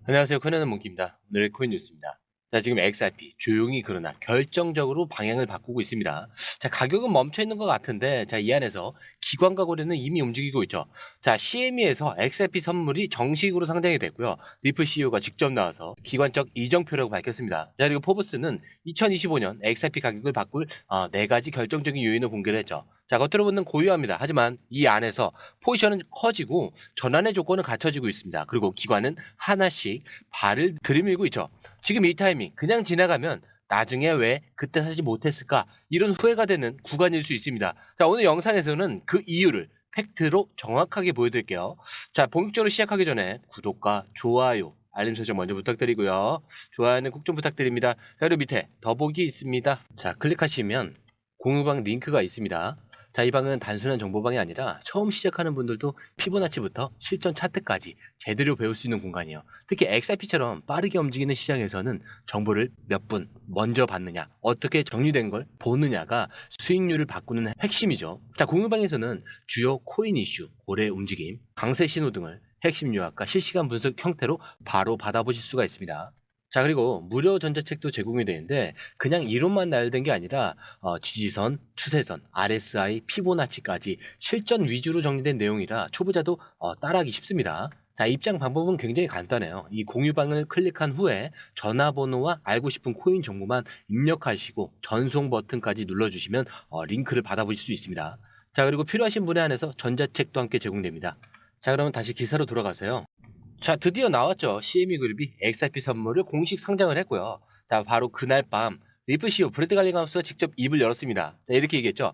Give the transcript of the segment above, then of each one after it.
안녕하세요. 코난의 몽키입니다. 오늘의 코인 뉴스입니다. 자, 지금 XRP 조용히 그러나 결정적으로 방향을 바꾸고 있습니다. 자, 가격은 멈춰 있는 것 같은데, 자, 이 안에서 기관과 거래는 이미 움직이고 있죠. 자, CME에서 XRP 선물이 정식으로 상장이 됐고요. 리플 CEO가 직접 나와서 기관적 이정표라고 밝혔습니다. 자, 그리고 포브스는 2025년 XRP 가격을 바꿀 4가지 결정적인 요인을 공개를 했죠. 자, 겉으로 보는 고유합니다. 하지만 이 안에서 포지션은 커지고 전환의 조건은 갖춰지고 있습니다. 그리고 기관은 하나씩 발을 들이밀고 있죠. 지금 이 타이밍 그냥 지나가면 나중에 왜 그때 사지 못했을까 이런 후회가 되는 구간일 수 있습니다. 자, 오늘 영상에서는 그 이유를 팩트로 정확하게 보여드릴게요. 자, 본격적으로 시작하기 전에 구독과 좋아요, 알림 설정 먼저 부탁드리고요. 좋아요는 꼭 좀 부탁드립니다. 자, 그리고 밑에 더보기 있습니다. 자, 클릭하시면 공유방 링크가 있습니다. 자, 이 방은 단순한 정보방이 아니라 처음 시작하는 분들도 피보나치부터 실전 차트까지 제대로 배울 수 있는 공간이에요. 특히 XRP처럼 빠르게 움직이는 시장에서는 정보를 몇 분 먼저 받느냐, 어떻게 정리된 걸 보느냐가 수익률을 바꾸는 핵심이죠. 자, 공유방에서는 주요 코인 이슈, 고래 움직임, 강세 신호 등을 핵심 요약과 실시간 분석 형태로 바로 받아보실 수가 있습니다. 자, 그리고 무료 전자책도 제공이 되는데 그냥 이론만 나열된 게 아니라 지지선, 추세선, RSI, 피보나치까지 실전 위주로 정리된 내용이라 초보자도 따라하기 쉽습니다. 자, 입장 방법은 굉장히 간단해요. 이 공유방을 클릭한 후에 전화번호와 알고 싶은 코인 정보만 입력하시고 전송 버튼까지 눌러주시면 링크를 받아보실 수 있습니다. 자, 그리고 필요하신 분에 한해서 전자책도 함께 제공됩니다. 자, 그러면 다시 기사로 돌아가세요. 자, 드디어 나왔죠. CME 그룹이 XRP 선물을 공식 상장을 했고요. 자, 바로 그날 밤 리플 CEO 브래드 갈링하우스가 직접 입을 열었습니다. 자, 이렇게 얘기했죠.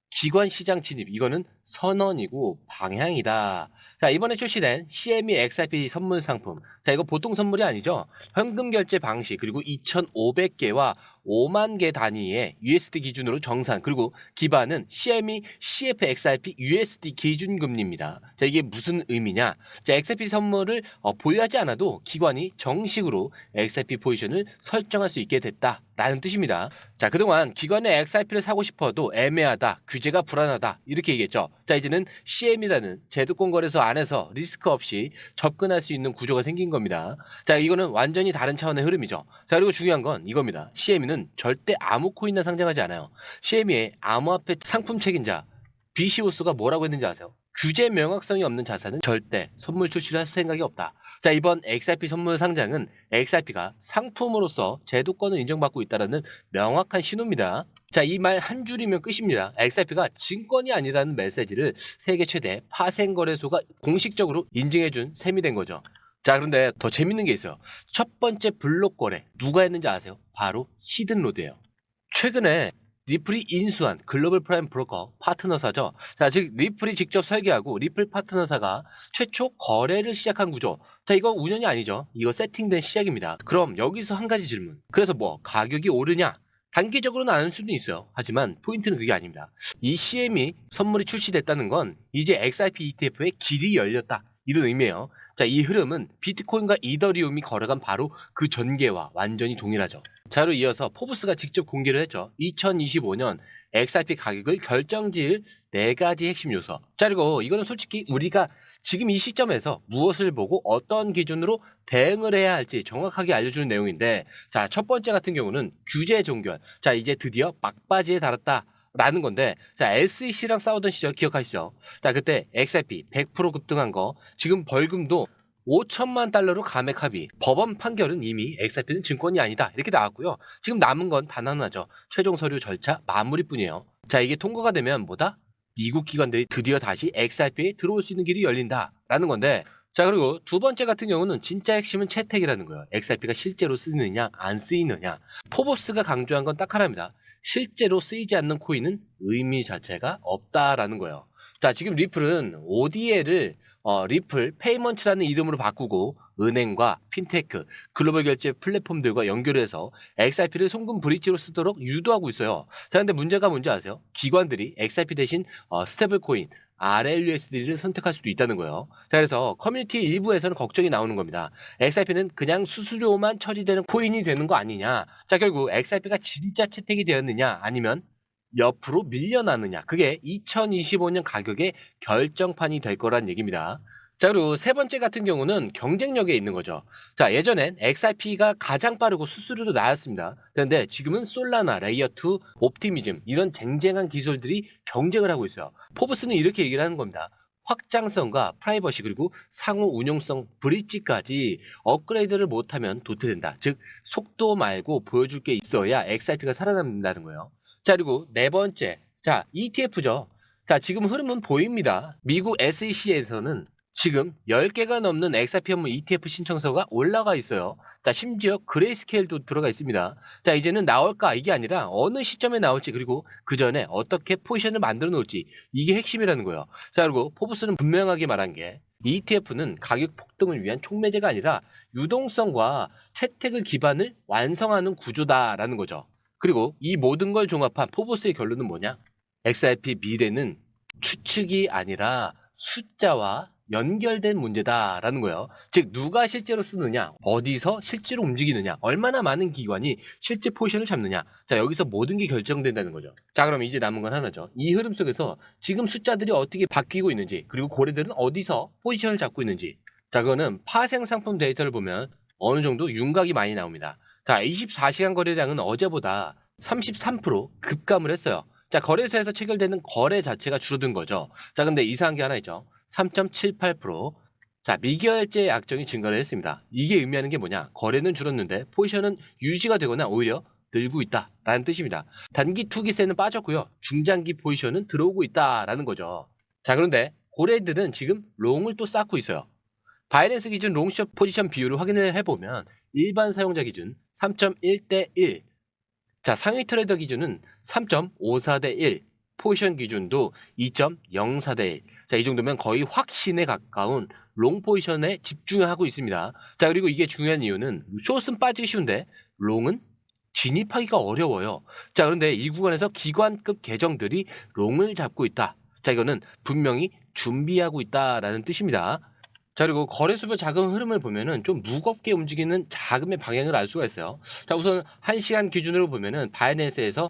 기관 시장 진입, 이거는 선언이고 방향이다. 자, 이번에 출시된 CME XRP 선물 상품. 자, 이거 보통 선물이 아니죠. 현금 결제 방식, 그리고 2,500개와 5만 개 단위의 USD 기준으로 정산, 그리고 기반은 CME CF XRP USD 기준금리입니다. 자, 이게 무슨 의미냐? 자, XRP 선물을 보유하지 않아도 기관이 정식으로 XRP 포지션을 설정할 수 있게 됐다. 라는 뜻입니다. 자, 그동안 기관의 XRP를 사고 싶어도 애매하다, 규제가 불안하다 이렇게 얘기했죠. 자, 이제는 CM이라는 제도권 거래소 안에서 리스크 없이 접근할 수 있는 구조가 생긴 겁니다. 자, 이거는 완전히 다른 차원의 흐름이죠. 자, 그리고 중요한 건 이겁니다. CME는 절대 아무 코인이나 상장하지 않아요. CME의 암호화폐 상품 책임자 BCO스가 뭐라고 했는지 아세요? 규제 명확성이 없는 자산은 절대 선물 출시를 할 생각이 없다. 자, 이번 XRP 선물 상장은 XRP가 상품으로서 제도권을 인정받고 있다는 명확한 신호입니다. 자, 이 말 한 줄이면 끝입니다. XRP가 증권이 아니라는 메시지를 세계 최대 파생 거래소가 공식적으로 인증해준 셈이 된 거죠. 자, 그런데 더 재밌는 게 있어요. 첫 번째 블록 거래 누가 했는지 아세요? 바로 히든로드예요. 최근에 리플이 인수한 글로벌 프라임 브로커 파트너사죠. 자, 즉 리플이 직접 설계하고 리플 파트너사가 최초 거래를 시작한 구조. 자, 이거 운연이 아니죠. 이거 세팅된 시작입니다. 그럼 여기서 한 가지 질문. 그래서 뭐 가격이 오르냐? 단기적으로는 안 올 수는 있어요. 하지만 포인트는 그게 아닙니다. 이 CM이 선물이 출시됐다는 건 이제 XRP ETF의 길이 열렸다. 이런 의미예요. 자, 이 흐름은 비트코인과 이더리움이 걸어간 바로 그 전개와 완전히 동일하죠. 자로 이어서 포브스가 직접 공개를 했죠. 2025년 XRP 가격을 결정지을 4가지 핵심 요소. 자, 그리고 이거는 솔직히 우리가 지금 이 시점에서 무엇을 보고 어떤 기준으로 대응을 해야 할지 정확하게 알려주는 내용인데, 자, 첫 번째 같은 경우는 규제 종결. 자, 이제 드디어 막바지에 달았다. 라는 건데, 자, SEC랑 싸우던 시절 기억하시죠? 자, 그때 XRP 100% 급등한 거, 지금 벌금도 5천만 달러로 감액 합의. 법원 판결은 이미 XRP는 증권이 아니다 이렇게 나왔고요. 지금 남은 건 단 하나죠. 최종 서류 절차 마무리뿐이에요. 자, 이게 통과가 되면 뭐다? 미국 기관들이 드디어 다시 XRP에 들어올 수 있는 길이 열린다라는 건데, 자, 그리고 두 번째 같은 경우는 진짜 핵심은 채택이라는 거예요. XRP가 실제로 쓰느냐 안 쓰이느냐. 포브스가 강조한 건 딱 하나입니다. 실제로 쓰이지 않는 코인은 의미 자체가 없다라는 거예요. 자, 지금 리플은 ODL을 리플 페이먼트라는 이름으로 바꾸고 은행과 핀테크, 글로벌 결제 플랫폼들과 연결해서 XRP를 송금 브릿지로 쓰도록 유도하고 있어요. 자, 근데 문제가 뭔지 아세요? 기관들이 XRP 대신 스테이블 코인 RLUSD를 선택할 수도 있다는 거예요. 자, 그래서 커뮤니티 일부에서는 걱정이 나오는 겁니다. XRP는 그냥 수수료만 처리되는 코인이 되는 거 아니냐. 자, 결국 XRP가 진짜 채택이 되었느냐 아니면 옆으로 밀려나느냐. 그게 2025년 가격의 결정판이 될 거란 얘기입니다. 자, 그리고 세 번째 같은 경우는 경쟁력에 있는 거죠. 자, 예전엔 XRP가 가장 빠르고 수수료도 나았습니다. 그런데 지금은 솔라나, 레이어2, 옵티미즘 이런 쟁쟁한 기술들이 경쟁을 하고 있어요. 포브스는 이렇게 얘기를 하는 겁니다. 확장성과 프라이버시 그리고 상호 운용성 브릿지까지 업그레이드를 못하면 도태된다. 즉 속도 말고 보여줄 게 있어야 XRP가 살아남는다는 거예요. 자, 그리고 네 번째, 자 ETF죠. 자, 지금 흐름은 보입니다. 미국 SEC에서는 지금 10개가 넘는 XRP 현물 ETF 신청서가 올라가 있어요. 자, 심지어 그레이스케일도 들어가 있습니다. 자, 이제는 나올까 이게 아니라 어느 시점에 나올지 그리고 그 전에 어떻게 포지션을 만들어 놓을지 이게 핵심이라는 거예요. 자, 그리고 포브스는 분명하게 말한 게 ETF는 가격 폭등을 위한 촉매제가 아니라 유동성과 채택을 기반을 완성하는 구조다라는 거죠. 그리고 이 모든 걸 종합한 포브스의 결론은 뭐냐? XRP 미래는 추측이 아니라 숫자와 연결된 문제다라는 거예요. 즉 누가 실제로 쓰느냐, 어디서 실제로 움직이느냐, 얼마나 많은 기관이 실제 포지션을 잡느냐. 자, 여기서 모든 게 결정된다는 거죠. 자, 그럼 이제 남은 건 하나죠. 이 흐름 속에서 지금 숫자들이 어떻게 바뀌고 있는지, 그리고 고래들은 어디서 포지션을 잡고 있는지. 자, 그거는 파생 상품 데이터를 보면 어느 정도 윤곽이 많이 나옵니다. 자, 24시간 거래량은 어제보다 33% 급감을 했어요. 자, 거래소에서 체결되는 거래 자체가 줄어든 거죠. 자, 근데 이상한 게 하나 있죠. 3.78%. 자, 미결제 약정이 증가를 했습니다. 이게 의미하는 게 뭐냐? 거래는 줄었는데 포지션은 유지가 되거나 오히려 늘고 있다라는 뜻입니다. 단기 투기세는 빠졌고요. 중장기 포지션은 들어오고 있다라는 거죠. 자, 그런데 고래들은 지금 롱을 또 쌓고 있어요. 바이낸스 기준 롱숏 포지션 비율을 확인을 해보면 일반 사용자 기준 3.1대 1. 자, 상위 트레이더 기준은 3.54대 1. 포지션 기준도 2.04대 1. 자, 이 정도면 거의 확신에 가까운 롱 포지션에 집중하고 있습니다. 자, 그리고 이게 중요한 이유는 숏은 빠지기 쉬운데 롱은 진입하기가 어려워요. 자, 그런데 이 구간에서 기관급 계정들이 롱을 잡고 있다. 자, 이거는 분명히 준비하고 있다라는 뜻입니다. 자, 그리고 거래소별 자금 흐름을 보면은 좀 무겁게 움직이는 자금의 방향을 알 수가 있어요. 자, 우선 1시간 기준으로 보면은 바이낸스에서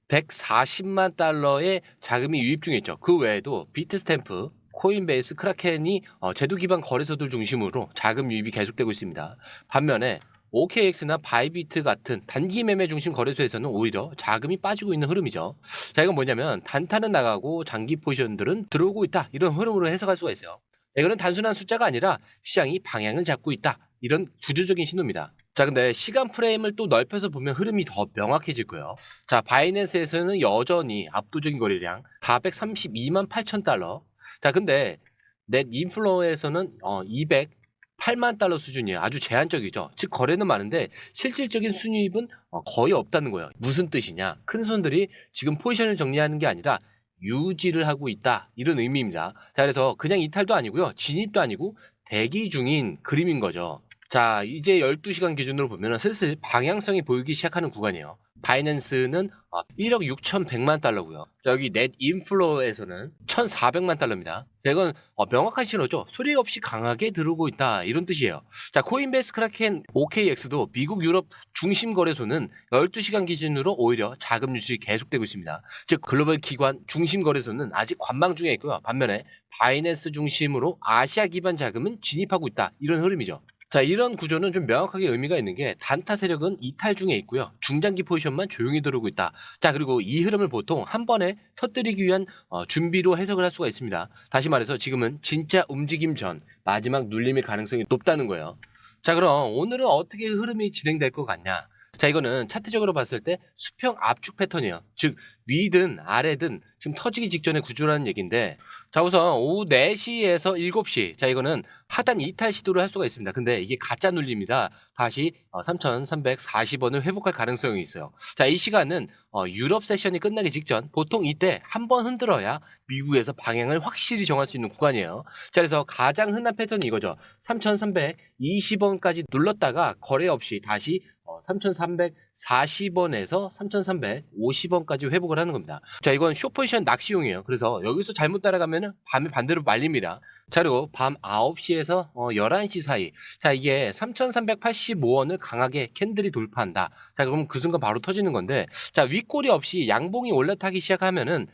140만 달러의 자금이 유입 중에 있죠. 그 외에도 비트스탬프, 코인베이스, 크라켄이 제도 기반 거래소들 중심으로 자금 유입이 계속되고 있습니다. 반면에 OKX나 바이비트 같은 단기 매매 중심 거래소에서는 오히려 자금이 빠지고 있는 흐름이죠. 자, 이건 뭐냐면 단타는 나가고 장기 포지션들은 들어오고 있다. 이런 흐름으로 해석할 수가 있어요. 이거는 단순한 숫자가 아니라 시장이 방향을 잡고 있다. 이런 구조적인 신호입니다. 자, 근데 시간 프레임을 또 넓혀서 보면 흐름이 더 명확해질 거예요. 자, 바이낸스에서는 여전히 압도적인 거래량 432만 8천 달러. 자, 근데 넷 인플로에서는 208만 달러 수준이에요. 아주 제한적이죠. 즉 거래는 많은데 실질적인 순이익은 거의 없다는 거예요. 무슨 뜻이냐? 큰 손들이 지금 포지션을 정리하는 게 아니라 유지를 하고 있다. 이런 의미입니다. 자, 그래서 그냥 이탈도 아니고요. 진입도 아니고 대기 중인 그림인 거죠. 자, 이제 12시간 기준으로 보면 슬슬 방향성이 보이기 시작하는 구간이에요. 바이낸스는 1억 6,100만 달러고요. 자, 여기 넷 인플로에서는 1,400만 달러입니다. 자, 이건 명확한 신호죠. 소리 없이 강하게 들어오고 있다. 이런 뜻이에요. 자, 코인베이스, 크라켄, OKX도 미국, 유럽 중심 거래소는 12시간 기준으로 오히려 자금 유출이 계속되고 있습니다. 즉 글로벌 기관 중심 거래소는 아직 관망 중에 있고요. 반면에 바이낸스 중심으로 아시아 기반 자금은 진입하고 있다. 이런 흐름이죠. 자, 이런 구조는 좀 명확하게 의미가 있는 게 단타 세력은 이탈 중에 있고요. 중장기 포지션만 조용히 들어오고 있다. 자, 그리고 이 흐름을 보통 한 번에 터뜨리기 위한 준비로 해석을 할 수가 있습니다. 다시 말해서 지금은 진짜 움직임 전 마지막 눌림의 가능성이 높다는 거예요. 자, 그럼 오늘은 어떻게 흐름이 진행될 것 같냐? 자, 이거는 차트적으로 봤을 때 수평 압축 패턴이에요. 즉 위든 아래든 지금 터지기 직전의 구조라는 얘기인데, 자, 우선 오후 4시에서 7시. 자, 이거는 하단 이탈 시도를 할 수가 있습니다. 근데 이게 가짜 눌림이라 다시 3,340원을 회복할 가능성이 있어요. 자, 이 시간은 유럽 세션이 끝나기 직전, 보통 이때 한 번 흔들어야 미국에서 방향을 확실히 정할 수 있는 구간이에요. 자, 그래서 가장 흔한 패턴이 이거죠. 3,320원까지 눌렀다가 거래 없이 다시 3,340원에서 3,350원까지 회복을 하는 겁니다. 자, 이건 숏포지션 낚시용이에요. 그래서 여기서 잘못 따라가면 밤에 반대로 말립니다. 자, 그리고 밤 9시에서 11시 사이. 자, 이게 3,385원을 강하게 캔들이 돌파한다. 자, 그럼 그 순간 바로 터지는 건데, 자, 윗꼬리 없이 양봉이 올라타기 시작하면은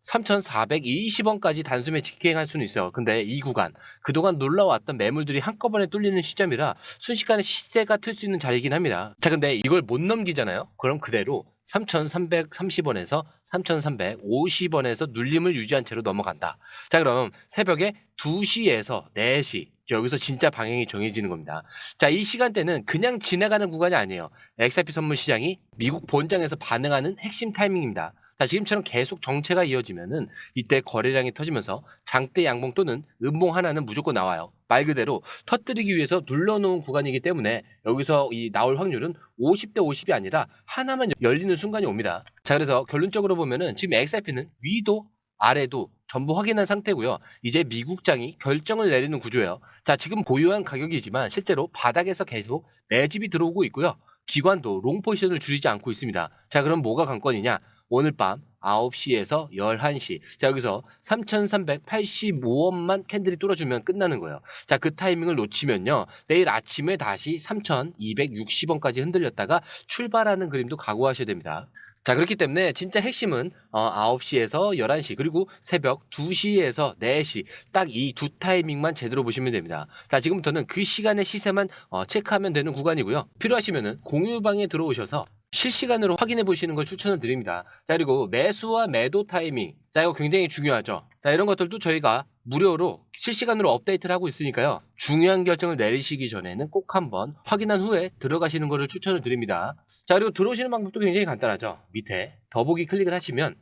3,420원까지 단숨에 직행할 수는 있어요. 근데 이 구간 그동안 놀러왔던 매물들이 한꺼번에 뚫리는 시점이라 순식간에 시세가 틀 수 있는 자리이긴 합니다. 자, 근데 이걸 못 넘기잖아요. 그럼 그대로 3,330원에서 3,350원에서 눌림을 유지한 채로 넘어간다. 자, 그럼 새벽에 2시에서 4시 여기서 진짜 방향이 정해지는 겁니다. 자, 이 시간대는 그냥 지나가는 구간이 아니에요. XRP 선물 시장이 미국 본장에서 반응하는 핵심 타이밍입니다. 자, 지금처럼 계속 정체가 이어지면은 이때 거래량이 터지면서 장대 양봉 또는 음봉 하나는 무조건 나와요. 말 그대로 터뜨리기 위해서 눌러놓은 구간이기 때문에 여기서 이 나올 확률은 50대 50이 아니라 하나만 열리는 순간이 옵니다. 자, 그래서 결론적으로 보면은 지금 XRP는 위도 아래도 전부 확인한 상태고요. 이제 미국장이 결정을 내리는 구조예요. 자, 지금 고유한 가격이지만 실제로 바닥에서 계속 매집이 들어오고 있고요. 기관도 롱 포지션을 줄이지 않고 있습니다. 자, 그럼 뭐가 관건이냐? 오늘 밤 9시에서 11시. 자, 여기서 3,385원만 캔들이 뚫어주면 끝나는 거예요. 자, 그 타이밍을 놓치면요. 내일 아침에 다시 3,260원까지 흔들렸다가 출발하는 그림도 각오하셔야 됩니다. 자, 그렇기 때문에 진짜 핵심은 9시에서 11시 그리고 새벽 2시에서 4시 딱 이 두 타이밍만 제대로 보시면 됩니다. 자, 지금부터는 그 시간의 시세만 체크하면 되는 구간이고요. 필요하시면은 공유방에 들어오셔서 실시간으로 확인해 보시는 걸 추천을 드립니다. 자, 그리고 매수와 매도 타이밍. 자, 이거 굉장히 중요하죠. 자, 이런 것들도 저희가 무료로 실시간으로 업데이트를 하고 있으니까요. 중요한 결정을 내리시기 전에는 꼭 한번 확인한 후에 들어가시는 것을 추천을 드립니다. 자, 그리고 들어오시는 방법도 굉장히 간단하죠. 밑에 더보기 클릭을 하시면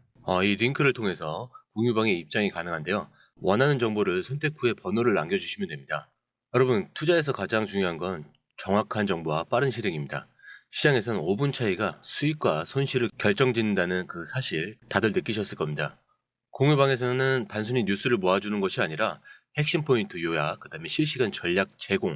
이 링크를 통해서 공유방에 입장이 가능한데요. 원하는 정보를 선택 후에 번호를 남겨주시면 됩니다. 여러분, 투자에서 가장 중요한 건 정확한 정보와 빠른 실행입니다. 시장에서는 5분 차이가 수익과 손실을 결정짓는다는 그 사실 다들 느끼셨을 겁니다. 공유방에서는 단순히 뉴스를 모아주는 것이 아니라 핵심 포인트 요약, 그 다음에 실시간 전략 제공,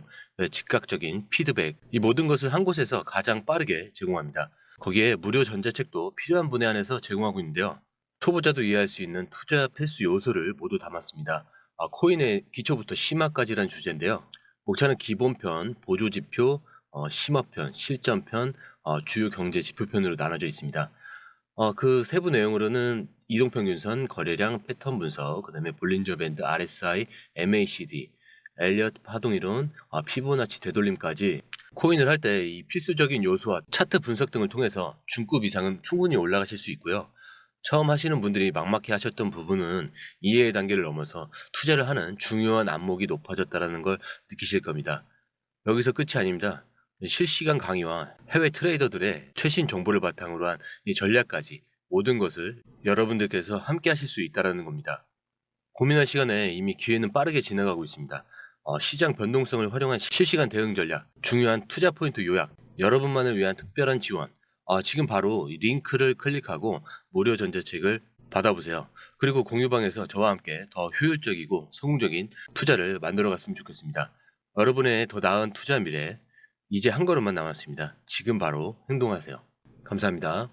즉각적인 피드백, 이 모든 것을 한 곳에서 가장 빠르게 제공합니다. 거기에 무료 전자책도 필요한 분에 한해서 제공하고 있는데요. 초보자도 이해할 수 있는 투자 필수 요소를 모두 담았습니다. 코인의 기초부터 심화까지란 주제인데요. 목차는 기본편, 보조지표, 심화편, 실전편, 주요 경제 지표편으로 나눠져 있습니다. 그 세부 내용으로는 이동평균선, 거래량, 패턴 분석, 그 다음에 볼린저 밴드, RSI, MACD, 엘리엇 파동이론, 피보나치 되돌림까지 코인을 할 때 이 필수적인 요소와 차트 분석 등을 통해서 중급 이상은 충분히 올라가실 수 있고요. 처음 하시는 분들이 막막해 하셨던 부분은 이해의 단계를 넘어서 투자를 하는 중요한 안목이 높아졌다는 걸 느끼실 겁니다. 여기서 끝이 아닙니다. 실시간 강의와 해외 트레이더들의 최신 정보를 바탕으로 한 이 전략까지 모든 것을 여러분들께서 함께 하실 수 있다는 겁니다. 고민할 시간에 이미 기회는 빠르게 지나가고 있습니다. 시장 변동성을 활용한 실시간 대응 전략, 중요한 투자 포인트 요약, 여러분만을 위한 특별한 지원, 지금 바로 이 링크를 클릭하고 무료 전자책을 받아보세요. 그리고 공유방에서 저와 함께 더 효율적이고 성공적인 투자를 만들어 갔으면 좋겠습니다. 여러분의 더 나은 투자 미래, 이제 한 걸음만 남았습니다. 지금 바로 행동하세요. 감사합니다.